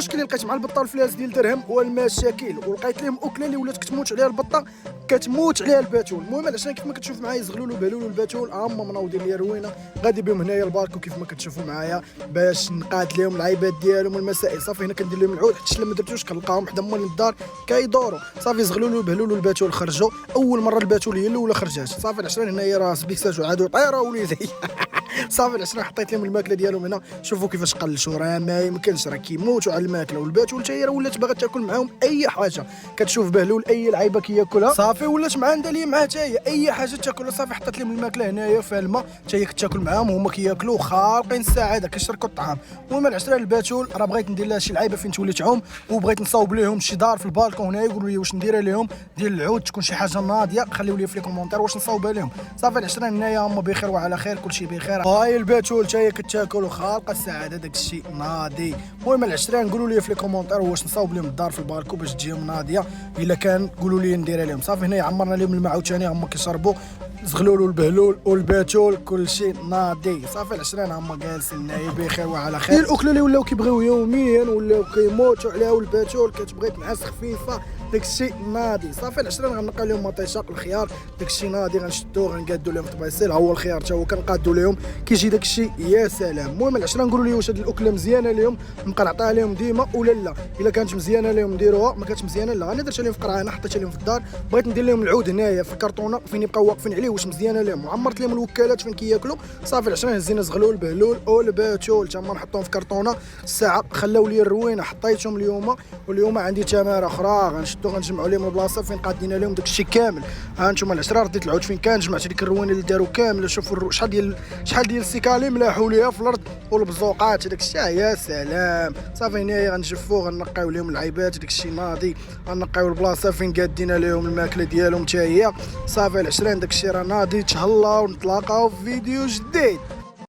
المشكل اللي لقيت مع البطه الفلاس ديال درهم والمشاكل، ولقيت لهم اكله اللي ولات كتموت عليها البطه كتموت عليها الباتول. المهم العشرين كيف ما كتشوف معايا زغلول وبهلول والباتول اما مناوضين ليا روينه غادي بهم هنايا الباركو كيف ما كتشوفوا معايا باش نقاد لهم العيبات ديالهم والمسائل. صافي هنا كندير لهم العود حتى لما درتوش كنلقاهم حدا مول الدار كيدوروا. صافي زغلول وبهلول والباتول خرجوا اول مره الباتول هي الاولى خرجات. صافي العشرين هنايا راه سبيكسات وعادوا طيره وليدي صافي العشرين حطيت لهم الماكله ديالهم هنا، شوفوا كيفاش قلشوا، راه ما يمكنش، راه كيموتوا على الماكله. والباتول حتى هي ولات باغا تاكل معاهم اي حاجه، كتشوف بهلول اي لعيبه كياكلها صافي ولات معندها لي معاه حتى هي اي حاجه تاكلها. صافي حطيت لهم الماكله هنايا في الماء حتى هي كتاكل معاهم وهما كياكلوا خارقين السعاده كيشركوا الطعام. المهم العشرين الباتول راه بغيت ندير لها شي لعيبه فين تولي تعوم، وبغيت نصاوب لهم شي دار في البالكون هنا يقولوا لي واش نديرها لهم ديال العود تكون شي حاجه ناضيه، خليو لي في لي كومونتير واش نصاوبها لهم. صافي العشرين هنايا هما بخير وعلى خير كلشي بخير. هاي الباتول حتى هي كتاكل وخارقه السعاده داك الشيء ناضي. المهم العشرين قولوا لي في لي كومونتير واش نصاوب لهم الدار في البالكو باش تجيهم ناضيه، الا كان قولوا لي نديرها لهم. صافي هنا عمرنا لهم الماء عاوتاني هما كيشربوا زغلول والبهلول والباتول كلشي ناضي. صافي العشرين هما جالسين هنايا بخير وعلى خير. الاكله اللي ولاو كيبغيو يوميا ولاو كيموتوا عليها، والباتول كتبغي تنعس خفيفه داكشي ناضي. صافي العشرين غنقى لهم مطيشاق الخيار داكشي ناضي غنشدوه غنقادو لهم في طبيسيل، ها هو الخيار حتى هو كنقادو لهم كيجي داكشي يا سلام. المهم العشرين نقولوا لي واش هاد الاكله مزيانه لهم نبقى نعطيها لهم ديما ولا لا، الا كانت مزيانه لهم نديروها، ما كانتش مزيانه لا. انا درت لهم في قرعه انا حطيتها لهم في الدار، بغيت ندير لهم العود هنايا في الكرتونه فين يبقاو واقفين عليه واش مزيانه لهم، وعمرت لهم الوكالات فين كياكلوا. صافي العشرين هزينا زغلول بهلول والباتول تما نحطهم في كرتونه الساعه خلاو لي الروينه حطيتهم اليوم. واليوم عندي تماره اخرى غنشدو غنجمعوا لهم البلاصه فين قادين لهم داكشي كامل. ها انتم العشره رديت العود فين كان، جمعت ديك الروينه اللي داروا كامله. شوفوا شحال ديال السيكالي ملاحوا ليها في الارض والبزوقات داكشي يا سلام. صافي هنايا غنجفوا غنقيو لهم العيبات داكشي ناضي، غنقيو البلاصه فين قادين لهم الماكله ديالهم حتى هي. صافي العشرين داكشي راه ناضي. تهلاو ونتلاقاو في فيديو جديد.